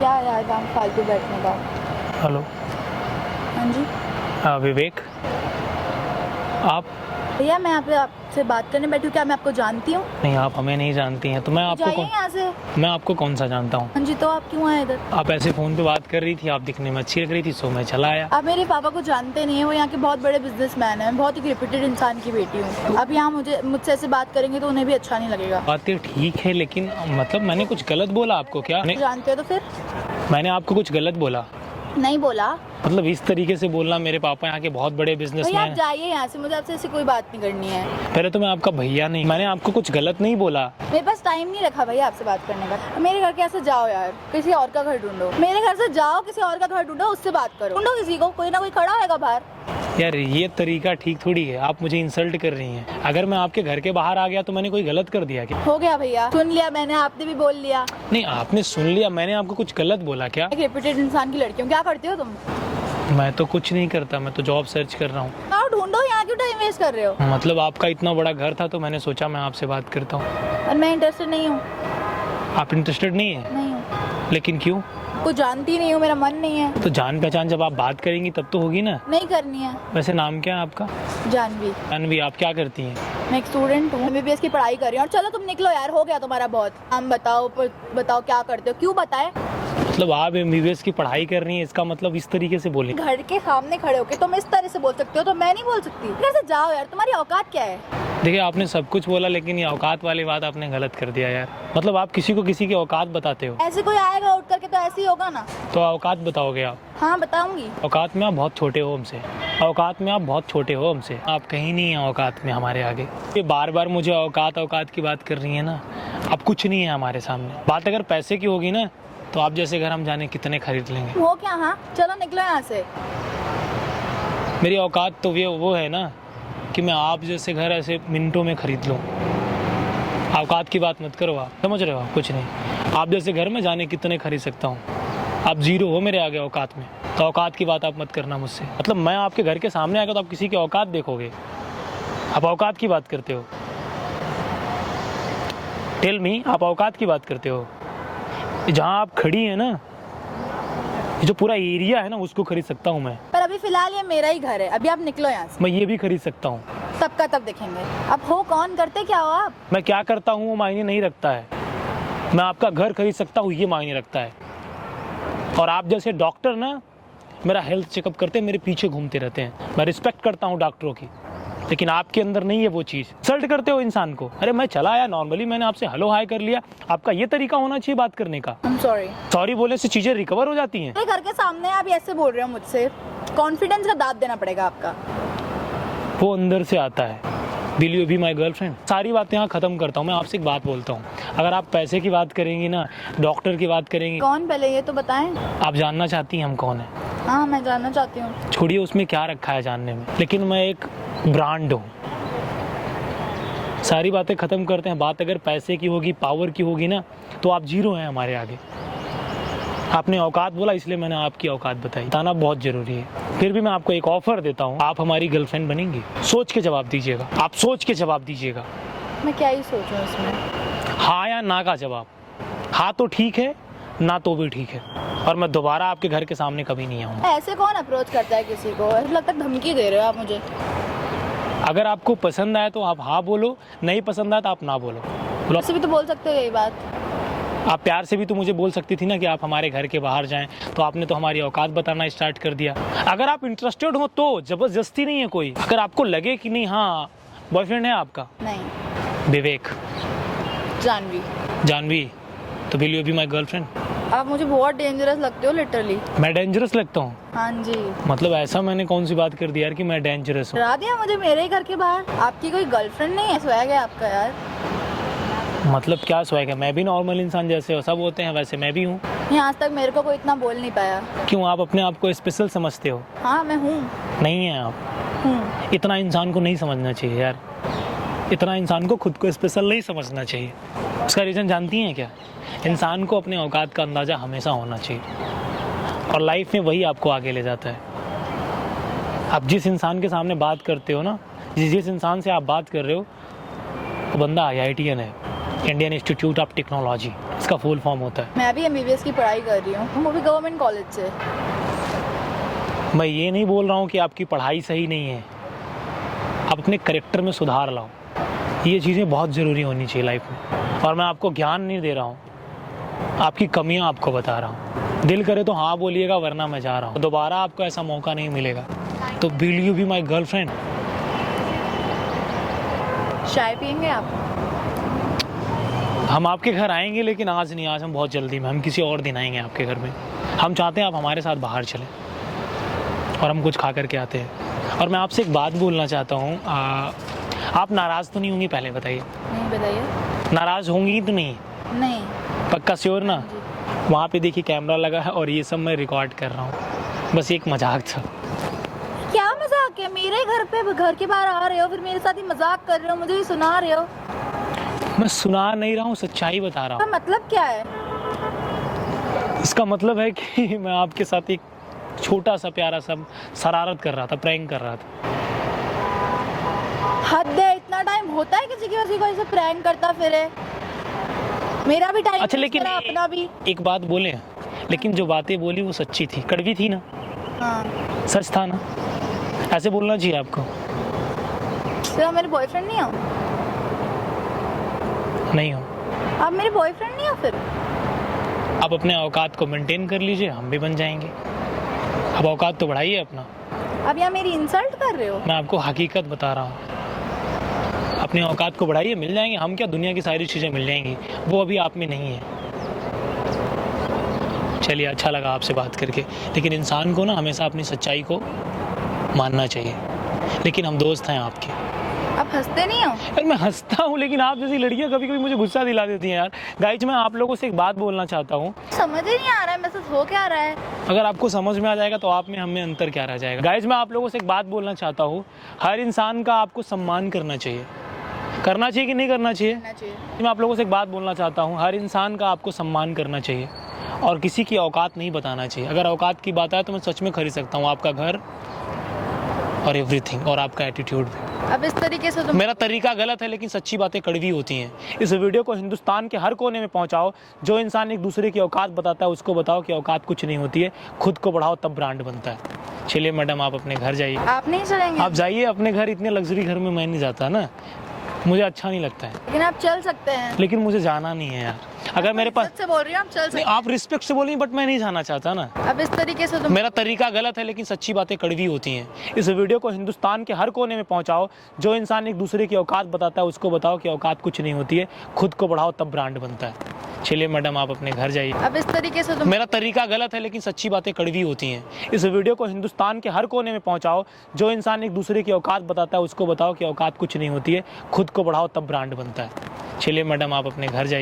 क्या यार काम फालतू बैठने का। हेलो। हाँ जी विवेक, आप? भैया मैं आपसे बात करने बैठी हूँ, क्या मैं आपको जानती हूँ? नहीं, आप हमें नहीं जानती हैं तो मैं आपको जाइए यहाँ से। मैं आपको कौन सा जानता हूँ? हाँ जी, तो आप क्यों आए इधर? आप ऐसे फ़ोन पे बात कर रही थी, आप दिखने में अच्छी लग रही थी, सो मैं चला आया। आप मेरे पापा को जानते नहीं है, वो यहाँ के बहुत बड़े बिजनेसमैन हैं, बहुत ही रेप्यूटेड इंसान की बेटी हूँ। अब यहाँ मुझसे ऐसे बात करेंगे तो उन्हें भी अच्छा नहीं लगेगा। बातें ठीक है, लेकिन मतलब मैंने कुछ गलत बोला आपको क्या? जानते हो तो फिर? मैंने आपको कुछ गलत बोला? नहीं बोला। मतलब इस तरीके से बोलना, मेरे पापा यहाँ के बहुत बड़े भैया बिजनेसमैन आप हैं। जाइए यहाँ से, मुझे आपसे ऐसी कोई बात नहीं करनी है। पहले तो मैं आपका भैया नहीं, मैंने आपको कुछ गलत नहीं बोला। मेरे पास टाइम नहीं रखा भैया आपसे बात करने का। मेरे घर के ऐसे जाओ यार, किसी और का घर ढूंढो। मेरे घर से जाओ, किसी और का घर ढूंढो, उससे बात करो। ढूंढो किसी को, कोई ना कोई खड़ा होगा बाहर। यार ये तरीका ठीक थोड़ी है, आप मुझे इंसल्ट कर रही हैं। अगर मैं आपके घर के बाहर आ गया तो मैंने कोई गलत कर दिया क्या? हो गया भैया, सुन लिया मैंने, आपने भी बोल लिया। नहीं, आपने सुन लिया, मैंने आपको कुछ गलत बोला क्या? एक रेप्यूटेड इंसान की लड़की हूँ, क्या करते हो तुम? मैं तो कुछ नहीं करता, मैं तो जॉब सर्च कर रहा हूँ। आओ ढूंढो, यहाँ क्यों टाइम वेस्ट कर रहे हो? मतलब आपका इतना बड़ा घर था तो मैंने सोचा मैं आपसे बात करता हूँ। और मैं इंटरेस्टेड नहीं हूँ। आप इंटरेस्टेड नहीं है? नहीं हूँ। लेकिन क्यों? कुछ जानती नहीं हूँ, मेरा मन नहीं है। तो जान पहचान जब आप बात करेंगी तब तो होगी ना। नहीं करनी है। वैसे नाम क्या है आपका? जानवी। जानवी, आप क्या करती हैं? मैं एक स्टूडेंट हूँ, MBBS की पढ़ाई कर रही हूँ। और चलो तुम निकलो यार, हो गया तुम्हारा बहुत। हम बताओ क्या करते हो, क्यों बताए? मतलब आप MBBS की पढ़ाई कर रही हैं, इसका मतलब इस तरीके से बोले? घर के सामने खड़े होके तुम इस तरह से बोल सकते हो तो मैं नहीं बोल सकती? घर से जाओ यार, तुम्हारी औकात क्या है? देखिए, आपने सब कुछ बोला, लेकिन ये औकात वाली बात आपने गलत कर दिया यार। मतलब आप किसी को किसी की औकात बताते हो? ऐसे कोई आएगा उठ करके तो ऐसे ही होगा ना। तो औकात बताओगे आप? हाँ बताऊंगी। औकात में आप बहुत छोटे हो हमसे। औकात में आप बहुत छोटे हो हमसे। आप कहीं नहीं हैं औकात में हमारे आगे। ये बार बार मुझे औकात की बात कर रही है ना, आप कुछ नहीं है हमारे सामने। बात अगर पैसे की होगी ना, तो आप जैसे घर हम जाने कितने खरीद लेंगे। हो क्या? हाँ चलो निकलो यहाँ से। मेरी औकात तो वो है ना कि मैं आप जैसे घर ऐसे मिनटों में खरीद लूँ। औकात की बात मत करो, आप समझ रहे हो? आप कुछ नहीं, आप जैसे घर में जाने कितने खरीद सकता हूँ। आप जीरो हो मेरे आगे औकात में, तो औकात की बात आप मत करना मुझसे। मतलब मैं आपके घर के सामने आएगा तो आप किसी की औकात देखोगे, आप औकात की बात करते हो। टेल मी, आप औकात की बात करते हो? जहाँ आप खड़ी है ना, जो पूरा एरिया है ना, उसको खरीद सकता हूँ मैं। पर अभी फिलहाल ये मेरा ही घर है, अभी आप निकलो यहाँ से। मैं ये भी खरीद सकता हूँ। तब का तब देखेंगे। अब हो कौन, करते क्या हो आप? मैं क्या करता हूँ वो मायने नहीं रखता है। मैं आपका घर खरीद सकता हूँ, ये मायने रखता है। और आप जैसे डॉक्टर ना मेरा हेल्थ चेकअप करते, मेरे पीछे घूमते रहते हैं। मैं रिस्पेक्ट करता हूँ डॉक्टरों की, लेकिन आपके अंदर नहीं है वो चीज़। इंसल्ट करते हो इंसान को। अरे मैं चला आया, नॉर्मली मैंने आपसे हेलो हाय कर लिया। आपका ये तरीका होना चाहिए बात करने का। सॉरी। सॉरी बोले से चीज़ें रिकवर हो जाती हैं। घर के सामने आप ऐसे बोल रहे हो मुझसे, कॉन्फिडेंस का दाद देना पड़ेगा आपका। वो अंदर से आता है। Will you be my girlfriend? सारी बातें यहाँ ख़त्म करता हूँ। मैं आपसे एक बात बोलता हूँ, अगर आप पैसे की बात करेंगी ना, डॉक्टर की बात करेंगी। कौन पहले ये तो बताएं। आप जानना चाहती हैं हम कौन है? हाँ मैं जानना चाहती हूँ। छोड़िए उसमें क्या रखा है जानने में, लेकिन मैं एक ब्रांड हूँ। सारी बातें ख़त्म करते हैं। बात अगर पैसे की होगी, पावर की होगी ना, तो आप जीरो हैं हमारे आगे। आपने औकात बोला इसलिए मैंने आपकी औकात बताई। बताना बहुत ज़रूरी है। फिर भी मैं आपको एक ऑफ़र देता हूँ, आप हमारी गर्लफ्रेंड बनेंगी? सोच के जवाब दीजिएगा, आप सोच के जवाब दीजिएगा। मैं क्या ही सोचूं इसमें? हाँ या ना का जवाब। हाँ तो ठीक है, ना तो भी ठीक है। और मैं दोबारा आपके घर के सामने कभी नहीं आऊँगा। ऐसे कौन अप्रोच करता है किसी को? ऐसा लगता है धमकी दे रहे हो आप मुझे। अगर आपको पसंद आए तो आप हाँ बोलो, नहीं पसंद आए तो आप ना बोलो। ऐसे भी तो बोल सकते हो यही बात। आप प्यार से भी तो मुझे बोल सकती थी ना कि आप हमारे घर के बाहर जाएं। तो आपने तो हमारी औकात बताना स्टार्ट कर दिया। अगर आप इंटरेस्टेड हो तो ज़बरदस्ती नहीं है कोई। अगर आपको लगे कि नहीं, हाँ बॉयफ्रेंड है आपका? नहीं। विवेक। जानवी। जानवी, तो will you be my girlfriend? आप मुझे बहुत डेंजरस लगते हो लिटरली। मैं डेंजरस लगता हूँ? हाँ जी। मतलब ऐसा मैंने कौन सी बात कर दी यार कि मैं डेंजरस हूँ? डरा दिया मुझे मेरे ही घर के बाहर। आपकी कोई गर्लफ्रेंड नहीं है? स्वैग है आपका यार। मतलब क्या स्वैग है? मैं भी नॉर्मल इंसान जैसे हो सब होते हैं वैसे मैं भी हूँ। आज तक मेरे को कोई इतना बोल नहीं पाया। क्यों, आप अपने आप को स्पेशल समझते हो? हाँ मैं हूँ। नहीं है आप। हूँ। इतना इंसान को नहीं समझना चाहिए यार। इतना इंसान को खुद को स्पेशल नहीं समझना चाहिए। उसका रीज़न जानती हैं क्या? इंसान को अपने औकात का अंदाज़ा हमेशा होना चाहिए, और लाइफ में वही आपको आगे ले जाता है। आप जिस इंसान के सामने बात करते हो ना, जिस इंसान से आप बात कर रहे हो, वो बंदा IITian है, इंडियन इंस्टीट्यूट ऑफ टेक्नोलॉजी। इसका फुल फॉर्म होता है। मैं भी MBBS की पढ़ाई कर रही हूँ, वो भी गवर्नमेंट कॉलेज से। मैं ये नहीं बोल रहा हूँ कि आपकी पढ़ाई सही नहीं है, आप अपने करेक्टर में सुधार लाओ। ये चीज़ें बहुत ज़रूरी होनी चाहिए लाइफ में। और मैं आपको ज्ञान नहीं दे रहा हूँ, आपकी कमियाँ आपको बता रहा हूँ। दिल करे तो हाँ बोलिएगा, वरना मैं जा रहा हूँ। दोबारा आपको ऐसा मौका नहीं मिलेगा। तो will you be my girlfriend? चाय पियेंगे आप? हम आपके घर आएंगे, लेकिन आज नहीं, आज हम बहुत जल्दी में, हम किसी और दिन आएंगे आपके घर में। हम चाहते हैं आप हमारे साथ बाहर चलें और हम कुछ खा करके आते हैं। और मैं आपसे एक बात बोलना चाहता हूँ, आप नाराज़ तो नहीं होंगी? पहले बताइए। नहीं, बताइए। नाराज़ होंगी तो नहीं? नहीं। पक्का श्योर ना? वहाँ पे देखिए कैमरा लगा है और ये सब मैं रिकॉर्ड कर रहा हूँ, बस एक मजाक था। क्या मजाक है? मेरे घर पे, घर के बाहर आ रहे हो, फिर मेरे साथ ही मजाक कर रहे हो, मुझे ही सुना रहे हो। मैं सुना नहीं रहा हूँ, सच्चाई बता रहा हूँ। इसका मतलब क्या है? इसका मतलब है कि मैं आपके साथ एक छोटा सा प्यारा सा शरारत कर रहा था, प्रैंक कर रहा था। हद है, इतना टाइम होता है किसी को ऐसे प्रैंक करता फिरे? मेरा भी टाइम। अच्छा, लेकिन अपना भी। एक बात बोले, लेकिन जो बातें बोली वो सच्ची थी, कड़वी थी ना? हाँ। सच था ना? ऐसे बोलना चाहिए आपको। फिर आप मेरे बॉयफ्रेंड नहीं हो? नहीं हो? आप मेरे बॉयफ्रेंड नहीं हो फिर? आप अपने औकात को मेंटेन कर लीजिए, हम भी बन जाएंगे। अब औकात तो बढ़ाइए अपना। अब यहाँ मेरी इंसल्ट कर रहे हो? मैं आपको हकीकत बता रहा हूँ, अपने औकात को बढ़ाइए, मिल जाएंगे। हम क्या, दुनिया की सारी चीज़ें मिल जाएंगी, वो अभी आप में नहीं है। चलिए, अच्छा लगा आपसे बात करके, लेकिन इंसान को ना हमेशा अपनी सच्चाई को मानना चाहिए। लेकिन हम दोस्त हैं आपके। आप हंसते नहीं हो? यार मैं हंसता हूँ, लेकिन आप जैसी लड़कियाँ कभी कभी मुझे गुस्सा दिला देती हैं यार। गाइज, मैं आप लोगों से एक बात बोलना चाहता हूँ। समझ ही नहीं आ रहा है मैसेज हो क्या रहा है। अगर आपको समझ में आ जाएगा तो आप में हम में अंतर क्या रह जाएगा। गाइज, मैं आप लोगों से एक बात बोलना चाहता हूँ, हर इंसान का आपको सम्मान करना चाहिए। करना चाहिए कि नहीं करना चाहिए? मैं आप लोगों से एक बात बोलना चाहता हूँ, हर इंसान का आपको सम्मान करना चाहिए और किसी की औकात नहीं बताना चाहिए। अगर औकात की बात है तो मैं सच में खरीद सकता हूँ आपका घर और एवरीथिंग, और आपका एटीट्यूड भी। अब इस तरीके से मेरा तरीका गलत है, लेकिन सच्ची बातें कड़वी होती हैं। इस वीडियो को हिंदुस्तान के हर कोने में पहुंचाओ। जो इंसान एक दूसरे की औकात बताता है उसको बताओ कि औकात कुछ नहीं होती है, खुद को बढ़ाओ तब ब्रांड बनता है। चलिए मैडम, आप अपने घर जाइए। आप नहीं चलेंगे? आप जाइए अपने घर, इतने लग्जरी घर में मैं नहीं जाता ना, मुझे अच्छा नहीं लगता है। लेकिन आप चल सकते हैं। लेकिन मुझे जाना नहीं है यार। अगर मेरे पास से बोल रही हूँ, आप चल सकते हैं। आप रिस्पेक्ट से बोलिए, बट मैं नहीं जाना चाहता ना। अब इस तरीके से मेरा तरीका गलत है, लेकिन सच्ची बातें कड़वी होती हैं। इस वीडियो को हिंदुस्तान के हर कोने में पहुंचाओ। जो इंसान एक दूसरे की औकात बताता है उसको बताओ कि औकात कुछ नहीं होती है, खुद को बढ़ाओ तब ब्रांड बनता है। चलिए मैडम, आप अपने घर जाइए। अब इस तरीके से मेरा तरीका गलत है, लेकिन सच्ची बातें कड़वी होती हैं। इस वीडियो को हिंदुस्तान के हर कोने में पहुंचाओ। जो इंसान एक दूसरे की औकात बताता है उसको बताओ कि औकात कुछ नहीं होती है, खुद को बढ़ाओ तब ब्रांड बनता है। चलिए मैडम, आप अपने घर जाइए।